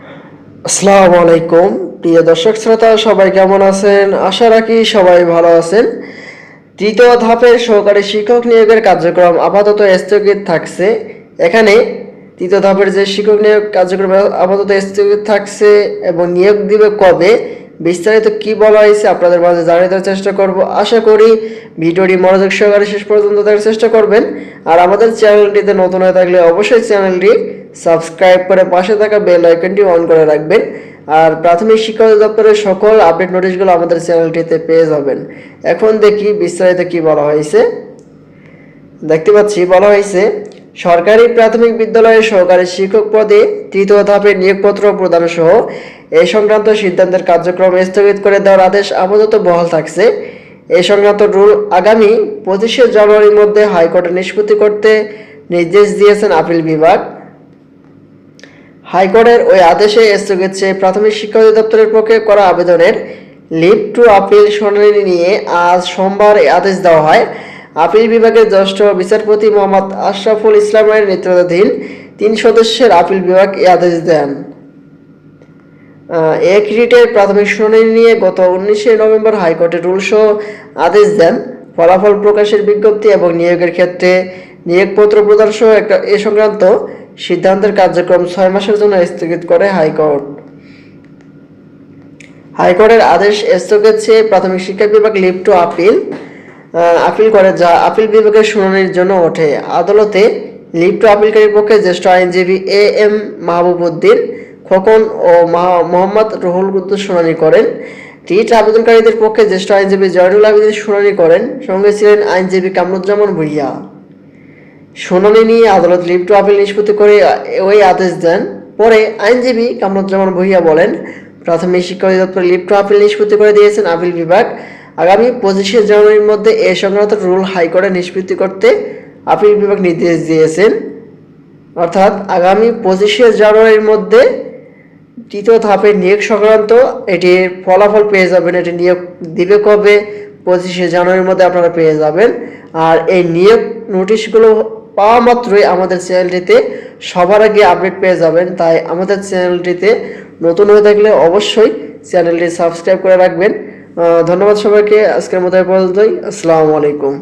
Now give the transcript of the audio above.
আসসালামু আলাইকুম প্রিয় দর্শক শ্রোতা, সবাই কেমন আছেন? আশা রাখি সবাই ভালো আছেন। তৃতীয় ধাপের সহকারী শিক্ষক নিয়োগের কার্যক্রম আপাতত স্থগিত থাকছে। এখানে তৃতীয় ধাপের যে শিক্ষক নিয়োগ কার্যক্রম আপাতত স্থগিত থাকছে এবং নিয়োগ দিবে কবে, বিস্তারিত কি বলা হয়েছে আপনাদের মাঝে জানিয়ে দেওয়ার চেষ্টা করব। আশা করি ভিডিওটি মনোযোগ সহকারে শেষ পর্যন্ত দেখার চেষ্টা করবেন। আর আমাদের চ্যানেলটিতে নতুন হয়ে থাকলে অবশ্যই চ্যানেলটি সাবস্ক্রাইব করে পাশে থাকা বেল আইকনটি অন করে রাখবেন। আর প্রাথমিক শিক্ষা অধিদপ্তরের সকল আপডেট নোটিশগুলো আমাদের চ্যানেলটিতে পেয়ে যাবেন। এখন দেখি বিস্তারিত কি বলা হয়েছে। দেখতে পাচ্ছি বলা হয়েছে, সরকারি প্রাথমিক বিদ্যালয়ের সহকারী শিক্ষক পদে তৃতীয় ধাপের নিয়োগপত্র প্রদান সহ এই সংক্রান্ত সিদ্ধান্তের কার্যক্রম স্থগিত করে দেওয়ার আদেশ আপাতত বহাল থাকছে। এই সংক্রান্ত রুল আগামী 25শে জানুয়ারির মধ্যে হাইকোর্টে নিষ্পত্তি করতে নির্দেশ দিয়েছেন আপিল বিভাগ। হাইকোর্টের ওই আদেশে স্থগিত চেয়ে প্রাথমিক শিক্ষা অধিদপ্তরের পক্ষে করা আবেদনের লিভ টু আপিল শুনানি নিয়ে আজ সোমবার এই আদেশ দেওয়া হয়। আপিল বিভাগের জ্যেষ্ঠ বিচারপতি মোহাম্মদ আশরাফুল ইসলামের নেতৃত্বাধীন 3 সদস্যের আপিল বিভাগ এই আদেশ দেন। এক রিটের প্রাথমিক শুনানি নিয়ে গত 19শে নভেম্বর হাইকোর্টে রুলসহ আদেশ দেন। ফলাফল প্রকাশের বিজ্ঞপ্তি এবং নিয়োগের ক্ষেত্রে নিয়োগপত্র প্রদান সহ এ সংক্রান্ত সিদ্ধান্তের কার্যক্রম 6 মাসের জন্য স্থগিত করে হাইকোর্ট। হাইকোর্টের আদেশ স্থগিত চেয়ে প্রাথমিক শিক্ষা বিভাগ লিভ টু আপিল করে, যা আপিল বিভাগের শুনানির জন্য ওঠে। আদালতে লিভ টু আপিলকারীর পক্ষে জ্যেষ্ঠ আইনজীবী এম মাহবুব উদ্দিন খোকন ও মোহাম্মদ রুহুল কুদ্দুস শুনানি করেন। রিট আবেদনকারীদের পক্ষে জ্যেষ্ঠ আইনজীবী জয়নুল আবেদিন শুনানি করেন। সঙ্গে ছিলেন আইনজীবী কামরুজ্জামান ভূঁইয়া। শুনানি নিয়ে আদালত লিভ টু আপিল নিষ্পত্তি করে ওই আদেশ দেন। পরে আইনজীবী কামরুজ্জামান ভূঁইয়া বলেন, প্রাথমিক শিক্ষা অধিদপ্তর লিভ টু আপিল নিষ্পত্তি করে দিয়েছেন আপিল বিভাগ। আগামী 25শে জানুয়ারির মধ্যে এ সংক্রান্ত রুল হাইকোর্টে নিষ্পত্তি করতে আপিল বিভাগ নির্দেশ দিয়েছেন। অর্থাৎ আগামী 25শে জানুয়ারির মধ্যে তৃতীয় ধাপের নিয়োগ সংক্রান্ত এটির ফলাফল পেয়ে যাবেন। এটি নিয়োগ দিবে কবে, 25শে জানুয়ারির মধ্যে আপনারা পেয়ে যাবেন। আর এই নিয়োগ নোটিশগুলো পাওয়া মাত্রই আমাদের চ্যানেলটিতে সবার আগে আপডেট পেয়ে যাবেন। তাই আমাদের চ্যানেলটিতে নতুন হয়ে থাকলে অবশ্যই চ্যানেলটি সাবস্ক্রাইব করে রাখবেন। ধন্যবাদ সবাইকে। আজকের মতো পর্যন্তই। আসসালামু আলাইকুম।